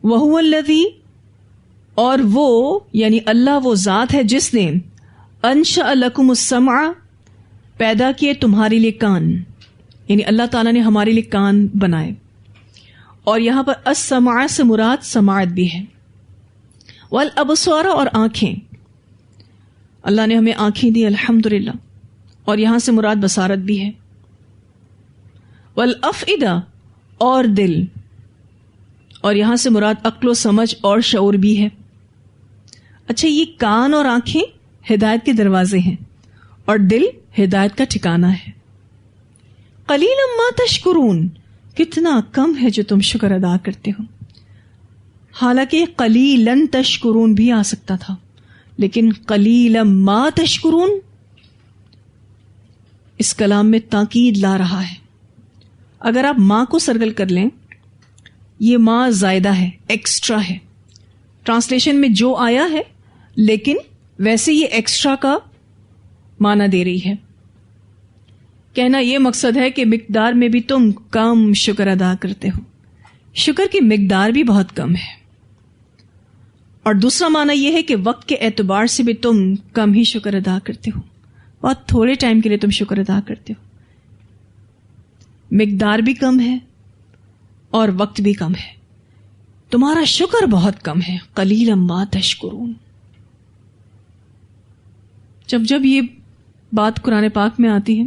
وَهُوَ الَّذِي، اور وہ یعنی اللہ وہ ذات ہے جس نے انشأ لکم السمع، پیدا کیے تمہارے لیے کان، یعنی اللہ تعالیٰ نے ہمارے لیے کان بنائے. اور یہاں پر السمع سے مراد سماعت بھی ہے. والابصار، اور آنکھیں، اللہ نے ہمیں آنکھیں دی الحمدللہ، اور یہاں سے مراد بصارت بھی ہے. والافئدہ، اور دل، اور یہاں سے مراد عقل و سمجھ اور شعور بھی ہے. اچھا، یہ کان اور آنکھیں ہدایت کے دروازے ہیں اور دل ہدایت کا ٹھکانہ ہے. قلیلا ما تشکرون، کتنا کم ہے جو تم شکر ادا کرتے ہو. حالانکہ قلیلاً تشکرون بھی آ سکتا تھا، لیکن قلیلا ما تشکرون اس کلام میں تاکید لا رہا ہے. اگر آپ ماں کو سرکل کر لیں، یہ ماں زائدہ ہے، ایکسٹرا ہے. ٹرانسلیشن میں جو آیا ہے لیکن ویسے یہ ایکسٹرا کا معنی دے رہی ہے. کہنا یہ مقصد ہے کہ مقدار میں بھی تم کم شکر ادا کرتے ہو. شکر کی مقدار بھی بہت کم ہے. اور دوسرا معنی یہ ہے کہ وقت کے اعتبار سے بھی تم کم ہی شکر ادا کرتے ہو. بہت تھوڑے ٹائم کے لیے تم شکر ادا کرتے ہو. مقدار بھی کم ہے اور وقت بھی کم ہے. تمہارا شکر بہت کم ہے. قلیلا ما تشکرون. جب یہ بات قرآن پاک میں آتی ہے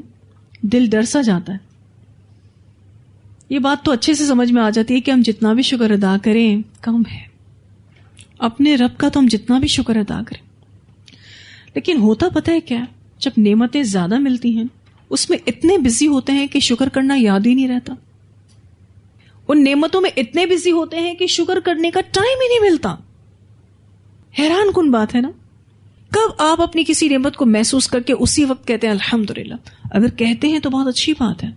دل ڈر سا جاتا ہے. یہ بات تو اچھے سے سمجھ میں آ جاتی ہے کہ ہم جتنا بھی شکر ادا کریں کم ہے. اپنے رب کا تو ہم جتنا بھی شکر ادا کریں، لیکن ہوتا پتہ ہے کیا، جب نعمتیں زیادہ ملتی ہیں اس میں اتنے بزی ہوتے ہیں کہ شکر کرنا یاد ہی نہیں رہتا. ان نعمتوں میں اتنے بزی ہوتے ہیں کہ شکر کرنے کا ٹائم ہی نہیں ملتا. حیران کن بات ہے نا. کب آپ اپنی کسی نعمت کو محسوس کر کے اسی وقت کہتے ہیں الحمدللہ؟ اگر کہتے ہیں تو بہت اچھی بات ہے،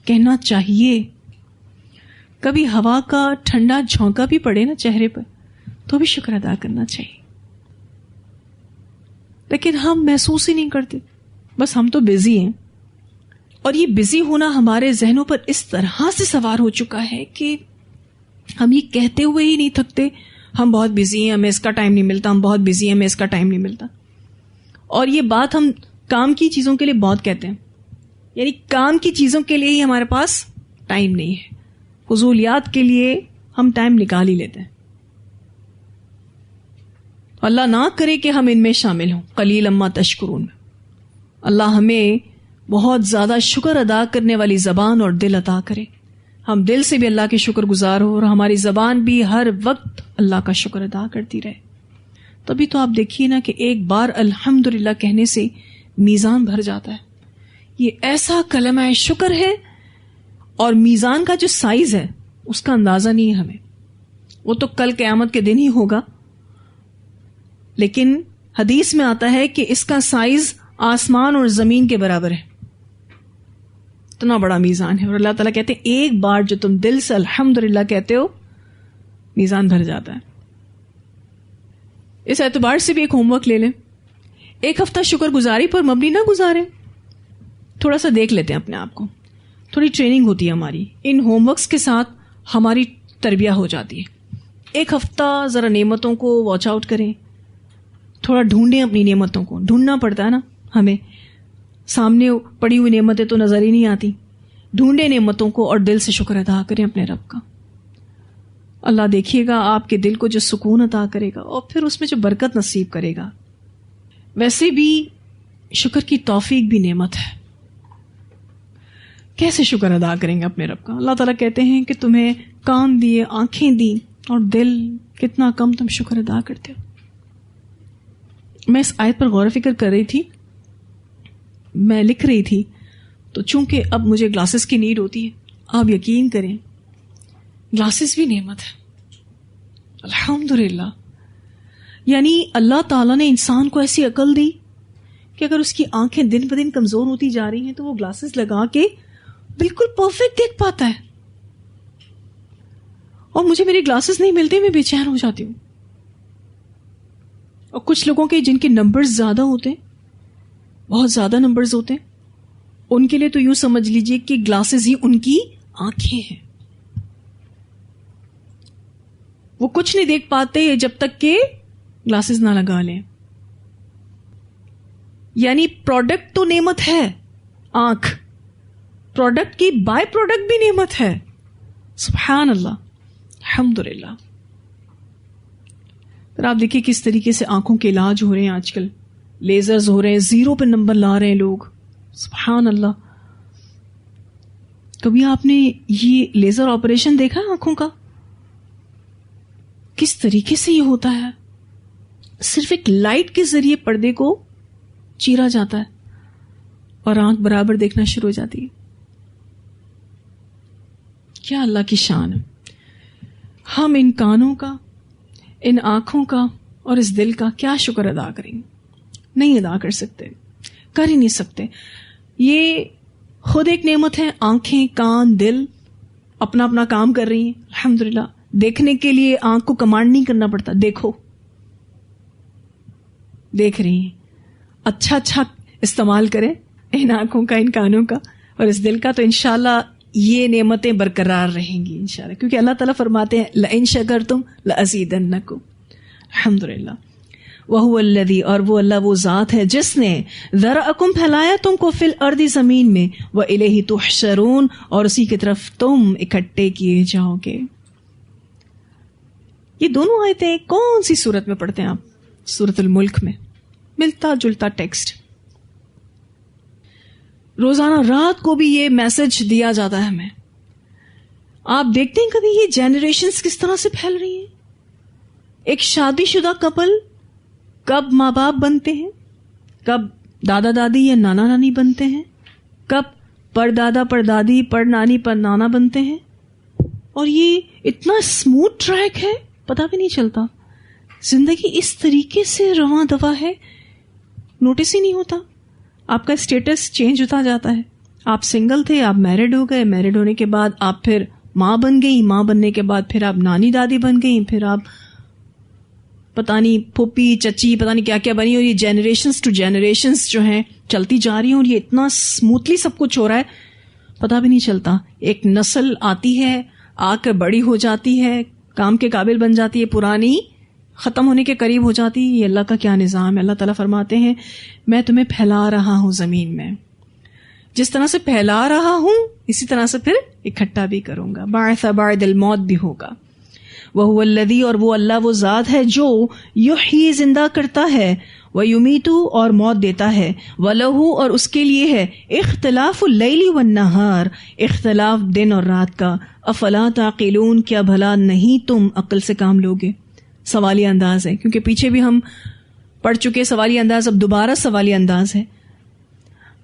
کہنا چاہیے. کبھی ہوا کا ٹھنڈا جھونکا بھی پڑے نا چہرے پر تو بھی شکر ادا کرنا چاہیے. لیکن ہم محسوس ہی نہیں کرتے، بس ہم تو بزی ہیں. اور یہ بزی ہونا ہمارے ذہنوں پر اس طرح سے سوار ہو چکا ہے کہ ہم یہ کہتے ہوئے ہی نہیں تھکتے ہم بہت بزی ہیں، ہمیں اس کا ٹائم نہیں ملتا، ہم بہت بزی ہیں، ہمیں اس کا ٹائم نہیں ملتا. اور یہ بات ہم کام کی چیزوں کے لیے بہت کہتے ہیں، یعنی کام کی چیزوں کے لیے ہی ہمارے پاس ٹائم نہیں ہے. فضولیات کے لیے ہم ٹائم نکال ہی لیتے ہیں. اللہ نہ کرے کہ ہم ان میں شامل ہوں. قلیلا ما تشکرون. اللہ ہمیں بہت زیادہ شکر ادا کرنے والی زبان اور دل عطا کرے. ہم دل سے بھی اللہ کے شکر گزار ہو اور ہماری زبان بھی ہر وقت اللہ کا شکر ادا کرتی رہے. تبھی تو آپ دیکھیے نا کہ ایک بار الحمدللہ کہنے سے میزان بھر جاتا ہے. یہ ایسا کلمہ شکر ہے اور میزان کا جو سائز ہے اس کا اندازہ نہیں ہے ہمیں. وہ تو کل قیامت کے دن ہی ہوگا، لیکن حدیث میں آتا ہے کہ اس کا سائز آسمان اور زمین کے برابر ہے. اتنا بڑا میزان ہے. اور اللہ تعالیٰ کہتے ہیں ایک بار جو تم دل سے الحمدللہ کہتے ہو میزان بھر جاتا ہے. اس اعتبار سے بھی ایک ہوم ورک لے لیں. ایک ہفتہ شکر گزاری پر مبنی نہ گزاریں. تھوڑا سا دیکھ لیتے ہیں اپنے آپ کو. تھوڑی ٹریننگ ہوتی ہے ہماری. ان ہوم ورکس کے ساتھ ہماری تربیہ ہو جاتی ہے. ایک ہفتہ ذرا نعمتوں کو واچ آؤٹ کریں. تھوڑا ڈھونڈیں اپنی نعمتوں کو. ڈھونڈنا پڑتا ہے نا ہمیں. سامنے پڑی ہوئی نعمتیں تو نظر ہی نہیں آتی. ڈھونڈیں نعمتوں کو اور دل سے شکر ادا کریں اپنے رب کا. اللہ دیکھیے گا آپ کے دل کو جو سکون عطا کرے گا اور پھر اس میں جو برکت نصیب کرے گا. ویسے بھی شکر کی توفیق بھی نعمت ہے. کیسے شکر ادا کریں گے اپنے رب کا؟ اللہ تعالیٰ کہتے ہیں کہ تمہیں کان دیے، آنکھیں دی اور دل، کتنا کم تم شکر ادا کرتے ہو. میں اس آیت پر غور و فکر کر رہی تھی، میں لکھ رہی تھی، تو چونکہ اب مجھے گلاسز کی نیڈ ہوتی ہے. آپ یقین کریں گلاسز بھی نعمت ہے الحمدللہ. یعنی اللہ تعالیٰ نے انسان کو ایسی عقل دی کہ اگر اس کی آنکھیں دن بدن کمزور ہوتی جا رہی ہیں تو وہ گلاسز لگا کے بالکل پرفیکٹ دیکھ پاتا ہے. اور مجھے میرے گلاسز نہیں ملتے، میں بے چین ہو جاتی ہوں. اور کچھ لوگوں کے جن کے نمبرز زیادہ ہوتے ہیں، بہت زیادہ نمبرز ہوتے ہیں، ان کے لیے تو یوں سمجھ لیجئے کہ گلاسز ہی ان کی آنکھیں ہیں. وہ کچھ نہیں دیکھ پاتے جب تک کہ گلاسز نہ لگا لیں. یعنی پروڈکٹ تو نعمت ہے آنکھ, پروڈکٹ کی بائی پروڈکٹ بھی نعمت ہے. سبحان اللہ, الحمدللہ. پھر آپ دیکھیے کس طریقے سے آنکھوں کے علاج ہو رہے ہیں آج کل, لیزرز ہو رہے ہیں, 0 پہ نمبر لا رہے ہیں لوگ. سبحان اللہ. کبھی آپ نے یہ لیزر آپریشن دیکھا آنکھوں کا؟ کس طریقے سے یہ ہوتا ہے؟ صرف ایک لائٹ کے ذریعے پردے کو چیرا جاتا ہے اور آنکھ برابر دیکھنا شروع ہو جاتی ہے. کیا اللہ کی شان ہے. ہم ان کانوں کا, ان آنکھوں کا اور اس دل کا کیا شکر ادا کریں گے؟ نہیں ادا کر سکتے, کر ہی نہیں سکتے. یہ خود ایک نعمت ہے. آنکھیں, کان, دل اپنا اپنا کام کر رہی ہیں الحمدللہ. دیکھنے کے لیے آنکھ کو کمانڈ نہیں کرنا پڑتا, دیکھو, دیکھ رہی ہیں. اچھا استعمال کریں ان آنکھوں کا, ان کانوں کا اور اس دل کا, تو انشاءاللہ یہ نعمتیں برقرار رہیں گی انشاءاللہ, کیونکہ اللہ تعالیٰ فرماتے ہیں لئن شکرتم لأزیدنکم. الحمدللہ. وَهُوَ الَّذِي, اور وہ اللہ وہ ذات ہے جس نے ذرأکم پھیلایا تم کو فی الارض زمین میں, وإلیہ تحشرون, اور اسی کی طرف تم اکٹھے کیے جاؤ گے. یہ دونوں آیتیں کون سی سورت میں پڑھتے ہیں آپ؟ سورۃ الملک میں. ملتا جلتا ٹیکسٹ. روزانہ رات کو بھی یہ میسج دیا جاتا ہے ہمیں. آپ دیکھتے ہیں کبھی یہ جنریشنز کس طرح سے پھیل رہی ہیں. ایک شادی شدہ کپل کب ماں باپ بنتے ہیں, کب دادا دادی یا نانا نانی بنتے ہیں, کب پر دادا پر دادی پر نانی پر نانا بنتے ہیں, اور یہ اتنا اسموتھ ٹریک ہے پتہ بھی نہیں چلتا. زندگی اس طریقے سے رواں دوا ہے, نوٹس ہی نہیں ہوتا. آپ کا اسٹیٹس چینج ہوتا جاتا ہے. آپ سنگل تھے, آپ میرڈ ہو گئے, میرڈ ہونے کے بعد آپ پھر ماں بن گئی, ماں بننے کے بعد پھر آپ نانی دادی بن گئی, پھر آپ پتہ نہیں پھوپھی چچی پتہ نہیں کیا کیا بنی, اور یہ جنریشنز ٹو جنریشنز جو ہیں چلتی جا رہی ہیں, اور یہ اتنا اسموتھلی سب کچھ ہو رہا ہے پتہ بھی نہیں چلتا. ایک نسل آتی ہے, آ کر بڑی ہو جاتی ہے, کام کے قابل بن جاتی ہے, پرانی ختم ہونے کے قریب ہو جاتی. یہ اللہ کا کیا نظام ہے. اللہ تعالیٰ فرماتے ہیں میں تمہیں پھیلا رہا ہوں زمین میں, جس طرح سے پھیلا رہا ہوں اسی طرح سے پھر اکٹھا بھی کروں گا. بعث بعد الموت بھی ہوگا. وَهُوَ الَّذِي, اور وہ اللہ وہ ذات ہے جو یحیی زندہ کرتا ہے, وَيُمِیتُ اور موت دیتا ہے, وَلَهُ اور اس کے لیے ہے اختلاف اللیل والنہار, اختلاف دن اور رات کا. افلا تعقلون, کیا بھلا نہیں تم عقل سے کام لوگے. سوالیہ انداز ہے کیونکہ پیچھے بھی ہم پڑھ چکے سوالیہ انداز, اب دوبارہ سوالیہ انداز ہے.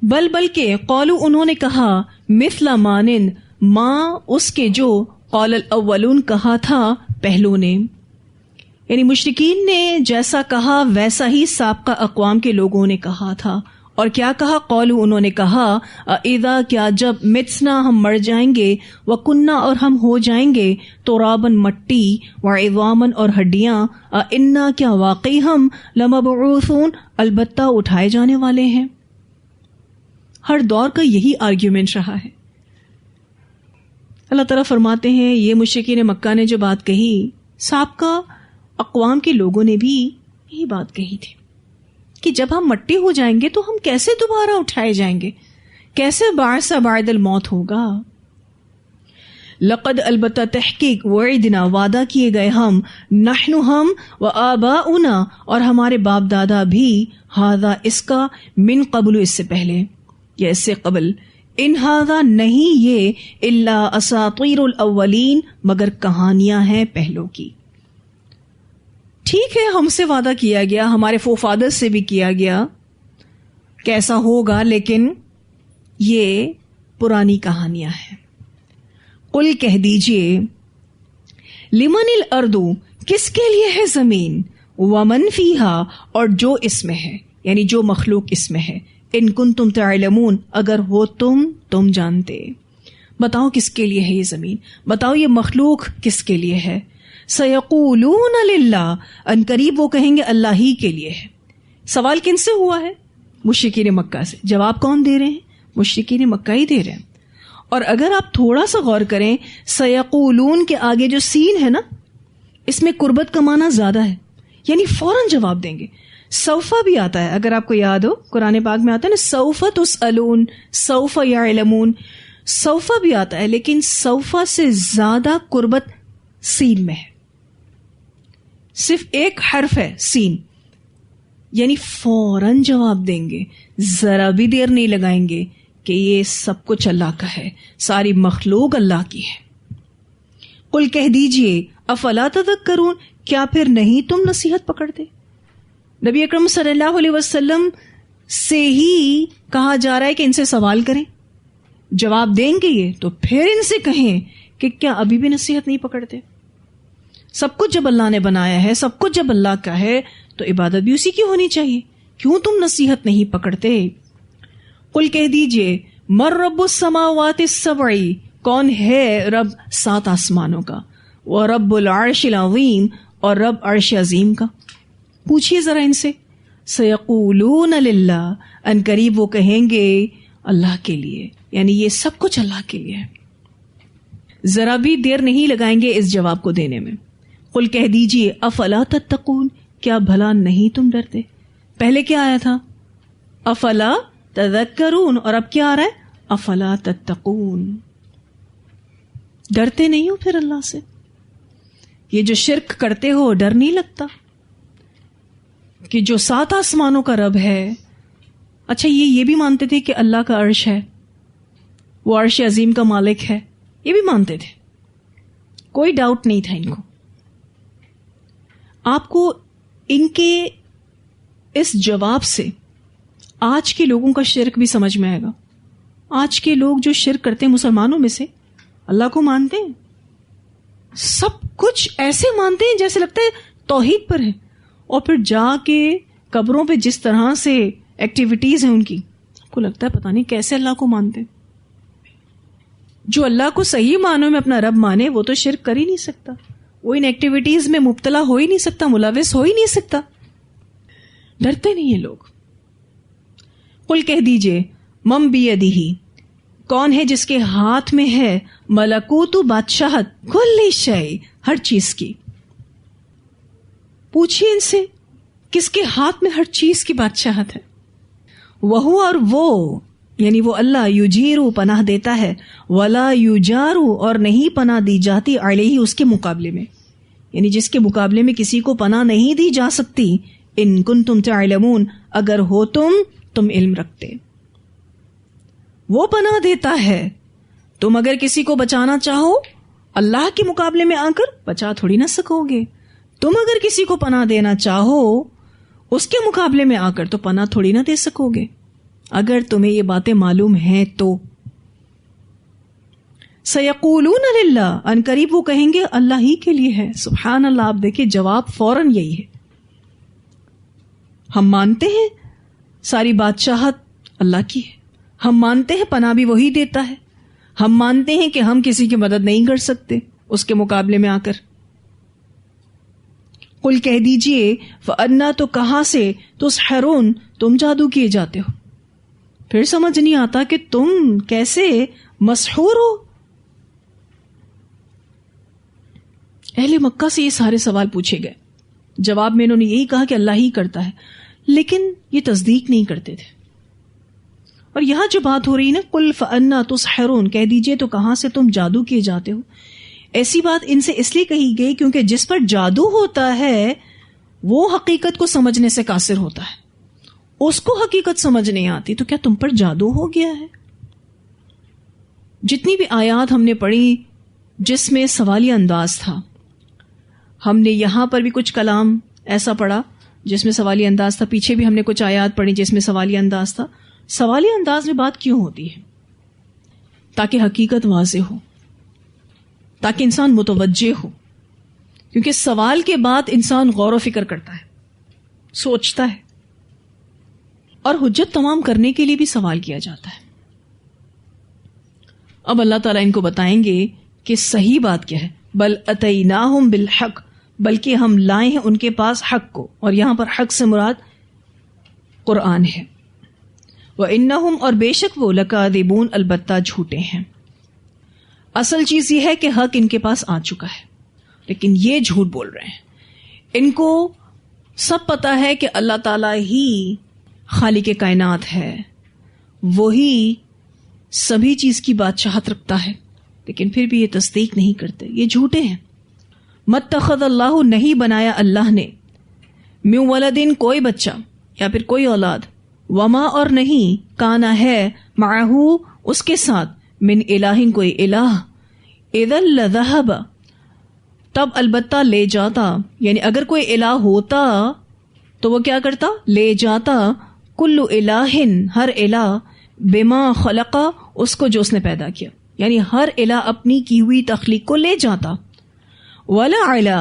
بلکہ قولو انہوں نے کہا, مثل مانند ما اس کے جو قول الاولون کہا تھا پہلوں نے, یعنی مشرکین نے جیسا کہا ویسا ہی سابقہ اقوام کے لوگوں نے کہا تھا. اور کیا کہا؟ قولو انہوں نے کہا, اذا کیا جب متنا ہم مر جائیں گے, وکننا اور ہم ہو جائیں گے, ترابن مٹی, وعظامن اور ہڈیاں, انا کیا واقعی ہم لمبعوثون البتہ اٹھائے جانے والے ہیں. ہر دور کا یہی آرگیومنٹ رہا ہے. اللہ تعالیٰ فرماتے ہیں یہ مشرکین مکہ نے جو بات کہی, سابقہ اقوام کے لوگوں نے بھی یہی بات کہی تھی کہ جب ہم مٹی ہو جائیں گے تو ہم کیسے دوبارہ اٹھائے جائیں گے, کیسے بعث بعد الموت ہوگا. لقد البتہ تحقیق, وعدنا وعدہ کیے گئے ہم, نحن ہم, وآباؤنا اور ہمارے باپ دادا بھی, ھذا اس کا, من قبل اس سے پہلے یا اس سے قبل, ان ھذا نہیں یہ, الا اساطیر الاولین مگر کہانیاں ہیں پہلوں کی. ٹھیک ہے ہم سے وعدہ کیا گیا, ہمارے فوفادر سے بھی کیا گیا کیسا ہوگا, لیکن یہ پرانی کہانیاں ہیں. قل کہہ دیجئے, لمن الارض کس کے لیے ہے زمین, ومن فیہا اور جو اس میں ہے, یعنی جو مخلوق اس میں ہے, ان کنتم تعلمون اگر ہو تم جانتے. بتاؤ کس کے لیے ہے یہ زمین, بتاؤ یہ مخلوق کس کے لیے ہے. سیقولون للہ, ان قریب وہ کہیں گے اللہ ہی کے لیے ہے. سوال کن سے ہوا ہے؟ مشرکین مکہ سے. جواب کون دے رہے ہیں؟ مشرکین مکہ ہی دے رہے ہیں. اور اگر آپ تھوڑا سا غور کریں, سیقولون کے آگے جو سین ہے نا, اس میں قربت کا معنی زیادہ ہے، یعنی فوراً جواب دیں گے. سوفا بھی آتا ہے، اگر آپ کو یاد ہو قرآن پاک میں آتا ہے نا سوف تسألون، سوف یعلمون، سوفا بھی آتا ہے، لیکن سوفا سے زیادہ قربت سین میں ہے. صرف ایک حرف ہے سین، یعنی فوراً جواب دیں گے، ذرا بھی دیر نہیں لگائیں گے کہ یہ سب کچھ اللہ کا ہے، ساری مخلوق اللہ کی ہے. قل کہہ دیجئے افلا تذکرون، کیا پھر نہیں تم نصیحت پکڑتے؟ نبی اکرم صلی اللہ علیہ وسلم سے ہی کہا جا رہا ہے کہ ان سے سوال کریں، جواب دیں گے یہ تو پھر ان سے کہیں کہ کیا ابھی بھی نصیحت نہیں پکڑتے؟ سب کچھ جب اللہ نے بنایا ہے، سب کچھ جب اللہ کا ہے تو عبادت بھی اسی کی ہونی چاہیے، کیوں تم نصیحت نہیں پکڑتے؟ قل کہہ دیجئے مر رب السماوات السبع، کون ہے رب 7 آسمانوں کا، ورب العرش العظیم، اور رب عرش عظیم کا. پوچھئے ذرا ان سے. سیقولون للہ، ان قریب وہ کہیں گے اللہ کے لیے، یعنی یہ سب کچھ اللہ کے لیے ہے. ذرا بھی دیر نہیں لگائیں گے اس جواب کو دینے میں. قل کہہ دیجئے افلا تتقون، کیا بھلا نہیں تم ڈرتے؟ پہلے کیا آیا تھا؟ افلا تذکرون، اور اب کیا آ رہا ہے؟ افلا تتقون. ڈرتے نہیں ہو پھر اللہ سے؟ یہ جو شرک کرتے ہو ڈر نہیں لگتا کہ جو 7 آسمانوں کا رب ہے؟ اچھا یہ بھی مانتے تھے کہ اللہ کا عرش ہے، وہ عرش عظیم کا مالک ہے، یہ بھی مانتے تھے، کوئی ڈاؤٹ نہیں تھا ان کو. آپ کو ان کے اس جواب سے آج کے لوگوں کا شرک بھی سمجھ میں آئے گا. آج کے لوگ جو شرک کرتے ہیں مسلمانوں میں سے، اللہ کو مانتے ہیں، سب کچھ ایسے مانتے ہیں جیسے لگتا ہے توحید پر ہے، اور پھر جا کے قبروں پہ جس طرح سے ایکٹیویٹیز ہیں ان کی، آپ کو لگتا ہے پتہ نہیں کیسے اللہ کو مانتے. جو اللہ کو صحیح معنوں میں اپنا رب مانے وہ تو شرک کر ہی نہیں سکتا، وہ ان ایکٹیویٹیز میں مبتلا ہو ہی نہیں سکتا، ملوث ہو ہی نہیں سکتا. ڈرتے نہیں ہیں لوگ. قل کہہ دیجئے من بیدہ، کون ہے جس کے ہاتھ میں ہے ملکوت بادشاہت کل شیء، ہر چیز کی. پوچھئے ان سے کس کے ہاتھ میں ہر چیز کی بادشاہت ہے؟ وہو، اور وہ یعنی وہ اللہ، یجیرو پناہ دیتا ہے، ولا یجارو اور نہیں پناہ دی جاتی، علیہ اس کے مقابلے میں، یعنی جس کے مقابلے میں کسی کو پناہ نہیں دی جا سکتی. ان کنتم تعلمون، اگر ہو تم علم رکھتے. وہ پناہ دیتا ہے، تم اگر کسی کو بچانا چاہو اللہ کے مقابلے میں آ کر بچا تھوڑی نہ سکو گے. تم اگر کسی کو پناہ دینا چاہو اس کے مقابلے میں آ کر تو پناہ تھوڑی نہ دے سکو گے، اگر تمہیں یہ باتیں معلوم ہیں تو. سیقولون للہ، ان قریب وہ کہیں گے اللہ ہی کے لیے ہے. سبحان اللہ. آپ دیکھیں جواب فوراً یہی ہے. ہم مانتے ہیں ساری بادشاہت اللہ کی ہے، ہم مانتے ہیں پناہ بھی وہی دیتا ہے، ہم مانتے ہیں کہ ہم کسی کی مدد نہیں کر سکتے اس کے مقابلے میں آ کر. قل کہہ دیجئے فَأَنَّا، تو کہاں سے، تُسْحَرُونَ تم جادو کیے جاتے ہو. پھر سمجھ نہیں آتا کہ تم کیسے مسحور ہو. اہل مکہ سے یہ سارے سوال پوچھے گئے، جواب میں انہوں نے یہی کہا کہ اللہ ہی کرتا ہے، لیکن یہ تصدیق نہیں کرتے تھے. اور یہاں جو بات ہو رہی نا قل فَأَنَّا تُسْحَرُونَ، کہہ دیجئے تو کہاں سے تم جادو کیے جاتے ہو. ایسی بات ان سے اس لیے کہی گئی کیونکہ جس پر جادو ہوتا ہے وہ حقیقت کو سمجھنے سے قاصر ہوتا ہے، اس کو حقیقت سمجھ نہیں آتی. تو کیا تم پر جادو ہو گیا ہے؟ جتنی بھی آیات ہم نے پڑھی جس میں سوالیہ انداز تھا، ہم نے یہاں پر بھی کچھ کلام ایسا پڑھا جس میں سوالیہ انداز تھا، پیچھے بھی ہم نے کچھ آیات پڑھی جس میں سوالیہ انداز تھا. سوالیہ انداز میں بات کیوں ہوتی ہے؟ تاکہ حقیقت واضح ہو، تاکہ انسان متوجہ ہو. کیونکہ سوال کے بعد انسان غور و فکر کرتا ہے، سوچتا ہے، اور حجت تمام کرنے کے لیے بھی سوال کیا جاتا ہے. اب اللہ تعالیٰ ان کو بتائیں گے کہ صحیح بات کیا ہے. بل اتیناہم بالحق، بلکہ ہم لائے ہیں ان کے پاس حق کو، اور یہاں پر حق سے مراد قرآن ہے. وَإِنَّهُمْ، اور بے شک وہ، لَكَاذِبُونَ البتہ جھوٹے ہیں. اصل چیز یہ ہے کہ حق ان کے پاس آ چکا ہے، لیکن یہ جھوٹ بول رہے ہیں. ان کو سب پتا ہے کہ اللہ تعالیٰ ہی خالق کائنات ہے, وہی سبھی چیز کی بادشاہت رکھتا ہے, لیکن پھر بھی یہ تصدیق نہیں کرتے, یہ جھوٹے ہیں. متخذ اللہ, نہیں بنایا اللہ نے, من ولدن, کوئی بچہ یا پھر کوئی اولاد, وما, اور نہیں, کانا ہے, معہو, اس کے ساتھ, من الہ, کوئی الہ, اذا لذہب, تب البتہ لے جاتا, یعنی اگر کوئی الہ ہوتا تو وہ کیا کرتا, لے جاتا, کل الہ, ہر الہ, بما خلقا, اس کو جو اس نے پیدا کیا, یعنی ہر الہ اپنی کی ہوئی تخلیق کو لے جاتا. ولا علا,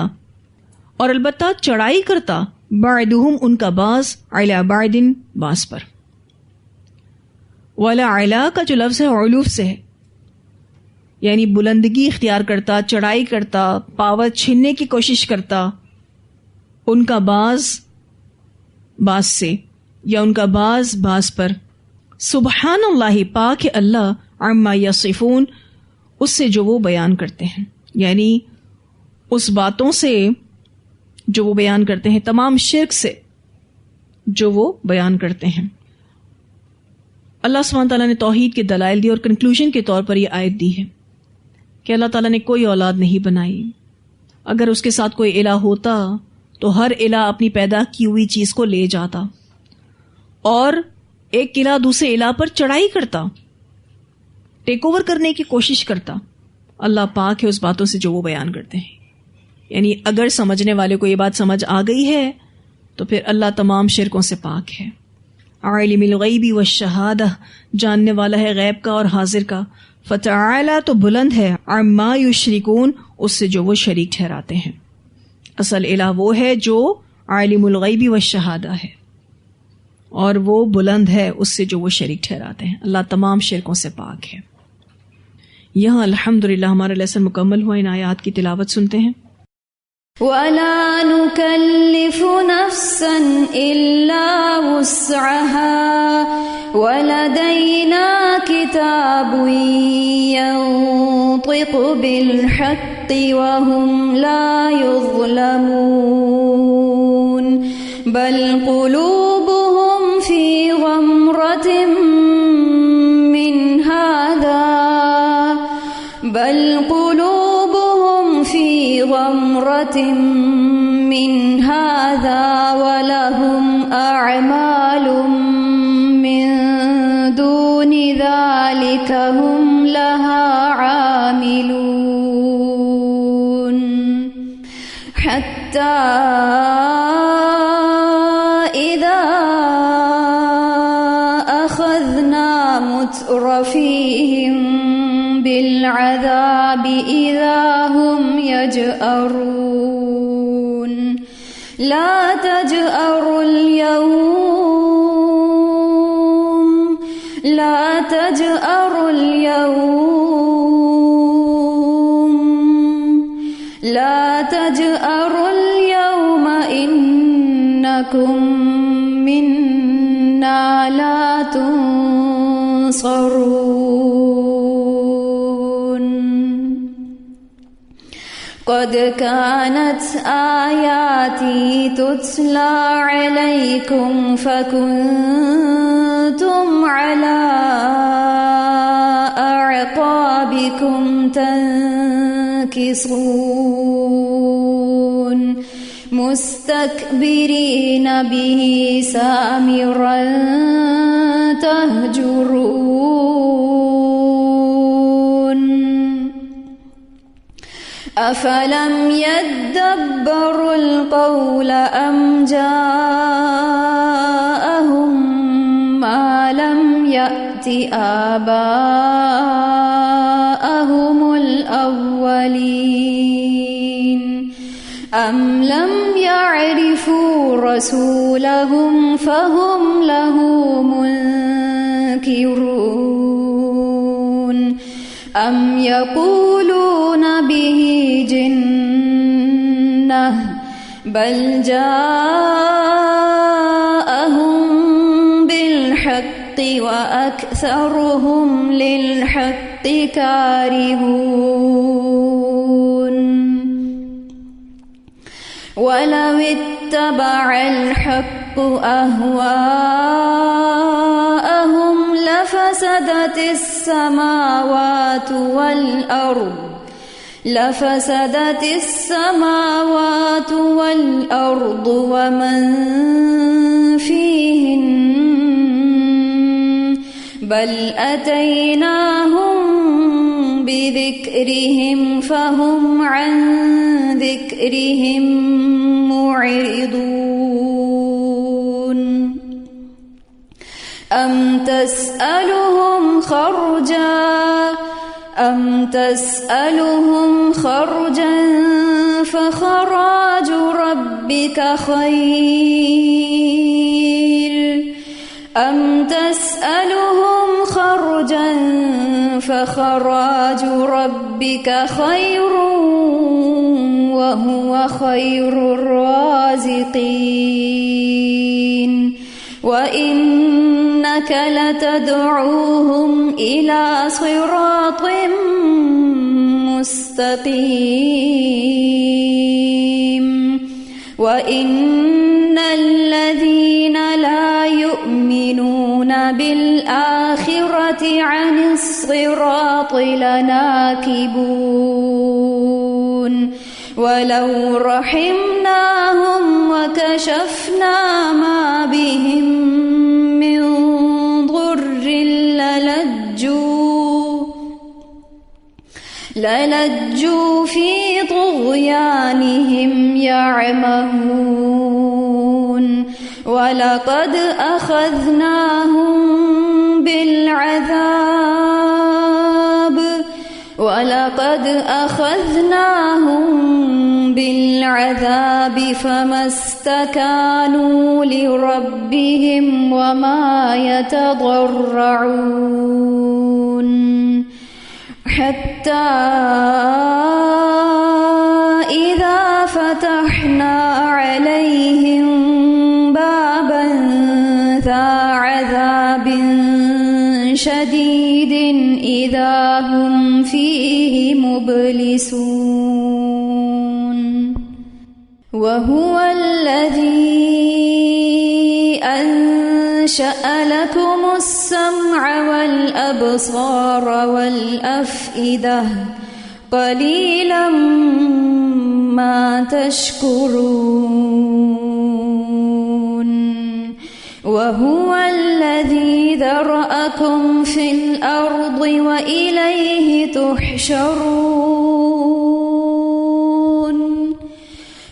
اور البتہ چڑھائی کرتا, بعدہم, ان کا بعض, علا بعدن, بعض پر. ولا علا کا جو لفظ ہے علوف سے ہے, یعنی بلندگی اختیار کرتا, چڑھائی کرتا, پاور چھیننے کی کوشش کرتا, ان کا بعض بعض سے, یا ان کا بعض بعض پر. سبحان اللہ, پاک ہے اللہ, عما یصفون, اس سے جو وہ بیان کرتے ہیں, یعنی اس باتوں سے جو وہ بیان کرتے ہیں, تمام شرک سے جو وہ بیان کرتے ہیں. اللہ سبحانہ تعالیٰ نے توحید کے دلائل دی اور کنکلوژن کے طور پر یہ آیت دی ہے کہ اللہ تعالیٰ نے کوئی اولاد نہیں بنائی. اگر اس کے ساتھ کوئی الہ ہوتا تو ہر الہ اپنی پیدا کی ہوئی چیز کو لے جاتا اور ایک الہ دوسرے الہ پر چڑھائی کرتا, ٹیک اوور کرنے کی کوشش کرتا. اللہ پاک ہے اس باتوں سے جو وہ بیان کرتے ہیں. یعنی اگر سمجھنے والے کو یہ بات سمجھ آ گئی ہے تو پھر اللہ تمام شرکوں سے پاک ہے. عالم الغیب والشہادہ, جاننے والا ہے غیب کا اور حاضر کا. فتعالی, تو بلند ہے, عما یشرکون, اس سے جو وہ شریک ٹھہراتے ہیں. اصل الہ وہ ہے جو عالم الغیب والشہادہ ہے, اور وہ بلند ہے اس سے جو وہ شریک ٹھہراتے ہیں. اللہ تمام شرکوں سے پاک ہے. یہاں الحمدللہ ہمارا لیسن مکمل ہوا. ان آیات کی تلاوت سنتے ہیں. وَلَا نُكَلِّفُ نَفْسًا إِلَّا وُسْعَهَا وَلَدَيْنَا كِتَابٌ يَنطِقُ بِالْحَقِّ وَهُمْ لَا يُظْلَمُونَ بَلْ قُلُوبُهُمْ فِي غَمْرَةٍ مِّنْ هَذَا وَلَهُمْ أَعْمَالٌ مِّن دُونِ ذَلِكَ هُمْ لَهَا عَامِلُونَ حَتَّى إِذَا أَخَذْنَا مُتْرَفِيهِمْ بالعذاب إذا هم يجأرون لا تجأروا اليوم إنكم منا لا تنصرون قد كانت آياتي تتلى عليكم فكنتم على أعقابكم تنكصون مستكبرين به سامرا تهجرون أفلم يدبروا القول أم جاءهم ما لم يأت آباءهم الأولين أم لم يعرفوا رسولهم فهم له منكرون أم يقولون به جنة بل جاءهم بالحق وأكثرهم للحق كارهون ولو اتبع الحق أهواءهم لفسدت السماوات والأرض ومن فيهن بل أتيناهم بذكرهم فهم عن ذكرهم معرضون أم تسألهم خرجا فخراج ربك خير أم تسألهم خرجا فخراج ربك خير وهو خير الرازقين وإنك لتدعوهم إلى صراط مستقيم وإن الذين لا يؤمنون بالآخرة عن الصراط لناكبون ولو رحمناهم وكشفنا ما بهم من ضر للجوا في طغيانهم يعمهون ولقد أخذناهم بالعذاب فما استكانوا لربهم وما يتضرعون حتى إذا فتحنا عليهم بابا ذا عذاب شديد إذا هم فيه مبلسون وهو الذي أنشأ لكم السمع والأبصار والأفئدة قليلا ما تشكرون وهو الذي ذرأكم في الأرض وإليه تحشرون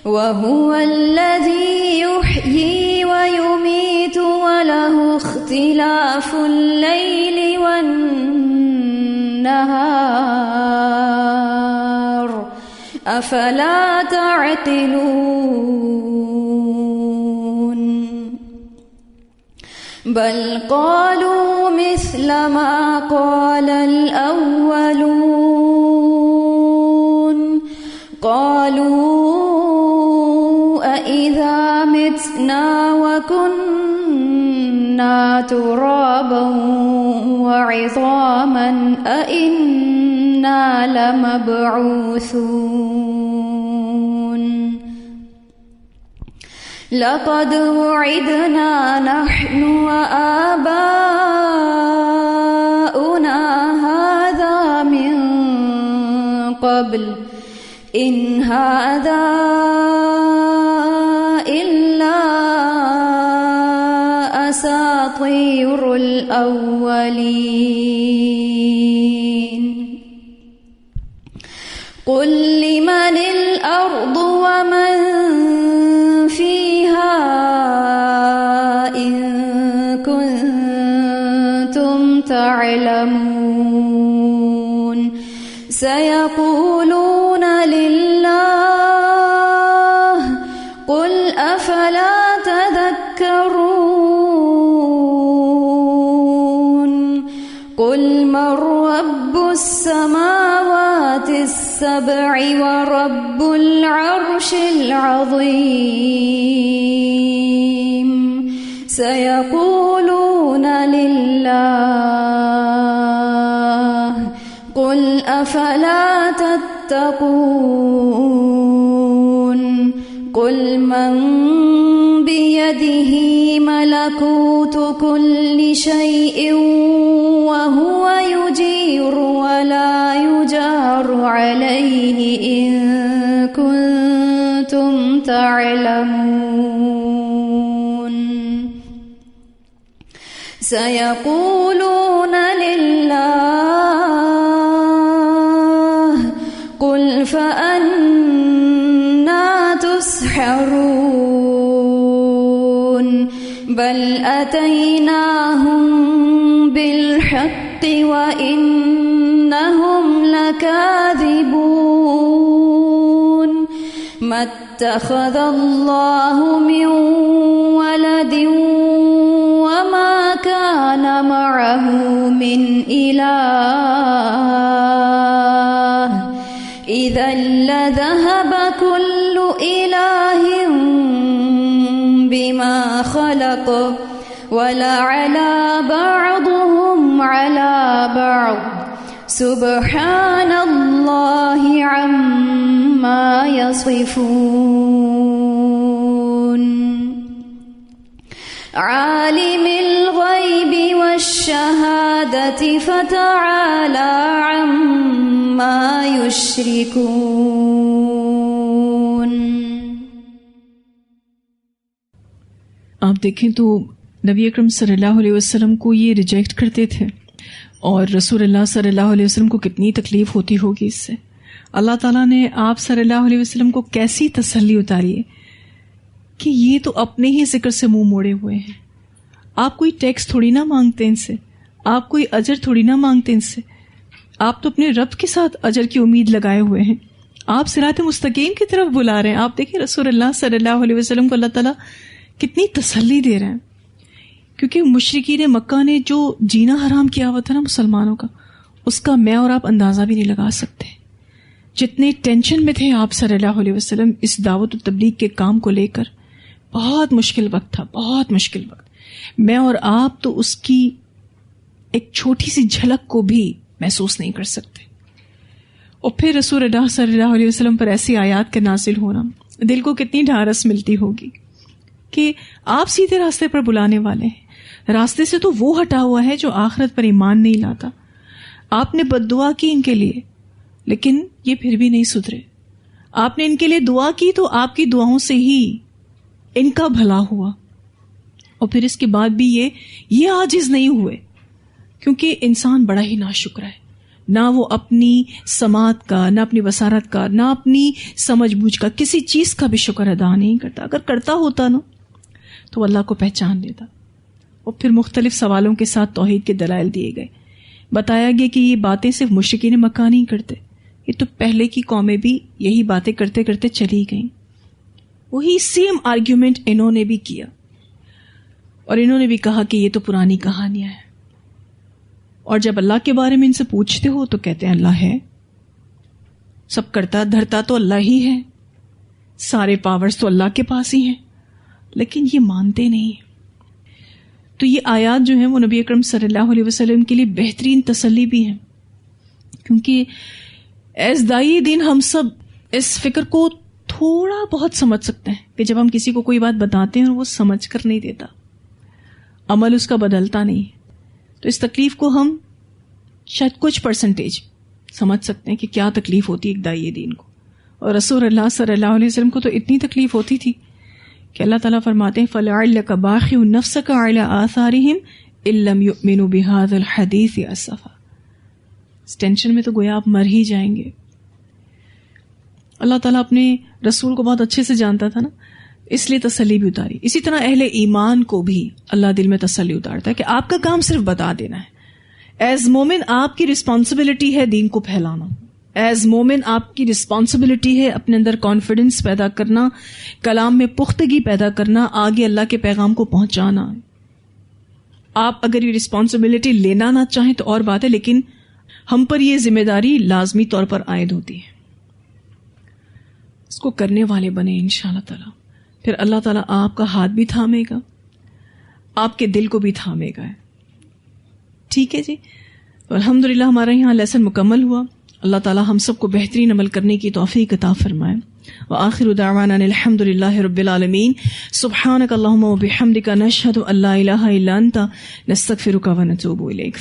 وهو الذي يحيي ويميت وله اختلاف الليل والنهار أفلا تعقلون بل قالوا مثل ما قال الأولون قالوا أإذا متنا وكنا ترابا وعظاما أإنا لمبعوثون لقد وعدنا نحن وآباؤنا هذا من قبل إن هذا إلا أساطير الأولين قل لمن الأرض ومن فيها إن كنتم تعلمون سيقولون لله قل أفلا تذكرون قل من رب السماوات السبع ورب العرش العظيم سيقولون لله قل أفلا تتقون قل من بيده ملكوت كل شيء وهو يجير ولا يجار عليه إن كنتم تعلمون سيقولون لله قل فأنا تسحرون بل أتيناهم بالحق وإنهم لكاذبون ما اتخذ الله من ولد وما كان معه من إله إذا لذهب كل إله بما خلق ولعلى بعضهم على بعض سبحان الله عما يصفون عالم الغيب والشهادة فتعالى عما يشركون. آپ دیکھیں تو نبی اکرم صلی اللہ علیہ وسلم کو یہ ریجیکٹ کرتے تھے، اور رسول اللہ صلی اللہ علیہ وسلم کو کتنی تکلیف ہوتی ہوگی اس سے. اللہ تعالیٰ نے آپ صلی اللہ علیہ وسلم کو کیسی تسلی اتاری ہے کہ یہ تو اپنے ہی ذکر سے منہ موڑے ہوئے ہیں. آپ کوئی ٹیکس تھوڑی نہ مانگتے ان سے، آپ کوئی اجر تھوڑی نہ مانگتے ان سے، آپ تو اپنے رب کے ساتھ اجر کی امید لگائے ہوئے ہیں. آپ صراط مستقیم کی طرف بلا رہے ہیں. آپ دیکھیں رسول اللہ صلی اللہ علیہ وسلم کو اللہ تعالیٰ کتنی تسلی دے رہے ہیں، کیونکہ مشرکین مکہ نے جو جینا حرام کیا ہوا تھا نا مسلمانوں کا، اس کا میں اور آپ اندازہ بھی نہیں لگا سکتے. جتنے ٹینشن میں تھے آپ صلی اللہ علیہ وسلم اس دعوت و تبلیغ کے کام کو لے کر. بہت مشکل وقت تھا، بہت مشکل وقت. میں اور آپ تو اس کی ایک چھوٹی سی جھلک کو بھی محسوس نہیں کر سکتے. اور پھر رسول اللہ صلی اللہ علیہ وسلم پر ایسی آیات کا نازل ہونا، دل کو کتنی ڈھارس ملتی ہوگی کہ آپ سیدھے راستے پر بلانے والے ہیں. راستے سے تو وہ ہٹا ہوا ہے جو آخرت پر ایمان نہیں لاتا. آپ نے بد دعا کی ان کے لیے، لیکن یہ پھر بھی نہیں سدھرے. آپ نے ان کے لیے دعا کی تو آپ کی دعاؤں سے ہی ان کا بھلا ہوا. اور پھر اس کے بعد بھی یہ عاجز نہیں ہوئے، کیونکہ انسان بڑا ہی ناشکر ہے. نہ وہ اپنی سماعت کا، نہ اپنی بصارت کا، نہ اپنی سمجھ بوجھ کا، کسی چیز کا بھی شکر ادا نہیں کرتا. اگر کرتا ہوتا نا تو اللہ کو پہچان لیتا. اور پھر مختلف سوالوں کے ساتھ توحید کے دلائل دیے گئے. بتایا گیا کہ یہ باتیں صرف مشرکین مکہ نہیں کرتے، یہ تو پہلے کی قومیں بھی یہی باتیں کرتے کرتے چلی گئیں. وہی سیم آرگیومنٹ انہوں نے بھی کیا، اور انہوں نے بھی کہا کہ یہ تو پرانی کہانیاں ہیں. اور جب اللہ کے بارے میں ان سے پوچھتے ہو تو کہتے ہیں اللہ ہے، سب کرتا دھرتا تو اللہ ہی ہے، سارے پاورز تو اللہ کے پاس ہی ہیں. لیکن یہ مانتے نہیں. تو یہ آیات جو ہیں وہ نبی اکرم صلی اللہ علیہ وسلم کے لیے بہترین تسلی بھی ہیں، کیونکہ ایز دائی دین ہم سب اس فکر کو تھوڑا بہت سمجھ سکتے ہیں کہ جب ہم کسی کو کوئی بات بتاتے ہیں اور وہ سمجھ کر نہیں دیتا، عمل اس کا بدلتا نہیں، تو اس تکلیف کو ہم شاید کچھ پرسنٹیج سمجھ سکتے ہیں کہ کیا تکلیف ہوتی ہے ایک دائی دین کو. اور رسول اللہ صلی اللہ علیہ وسلم کو تو اتنی تکلیف ہوتی تھی کہ اللہ تعالیٰ فرماتے ہیں فَلَعَلَّكَ بَاخِعٌ نَفْسَكَ عَلَىٰ آثَارِهِمْ إِن لَّمْ يُؤْمِنُوا بِهَٰذَا الْحَدِيثِ أَسَفًا. اس ٹینشن میں تو گویا آپ مر ہی جائیں گے. اللہ تعالیٰ اپنے رسول کو بہت اچھے سے جانتا تھا نا، اس لیے تسلی بھی اتاری. اسی طرح اہل ایمان کو بھی اللہ دل میں تسلی اتارتا ہے کہ آپ کا کام صرف بتا دینا ہے. ایز مومن آپ کی رسپانسبلٹی ہے دین کو پھیلانا. ایز مومن آپ کی رسپانسبلٹی ہے اپنے اندر کانفیڈنس پیدا کرنا، کلام میں پختگی پیدا کرنا، آگے اللہ کے پیغام کو پہنچانا. آپ اگر یہ رسپانسبلٹی لینا نہ چاہیں تو اور بات ہے، لیکن ہم پر یہ ذمہ داری لازمی طور پر عائد ہوتی ہے. اس کو کرنے والے بنے انشاءاللہ تعالی. پھر اللہ تعالیٰ آپ کا ہاتھ بھی تھامے گا، آپ کے دل کو بھی تھامے گا. ٹھیک ہے جی. الحمدللہ ہمارا یہاں لیسن مکمل ہوا. اللہ تعالیٰ ہم سب کو بہترین عمل کرنے کی توفیق عطا فرمائے. وآخر دعوانا الحمد للہ رب العالمین. سبحانک اللہم وبحمدک نشہد ان لا الہ الا انت نستغفرک ونتوب الیک.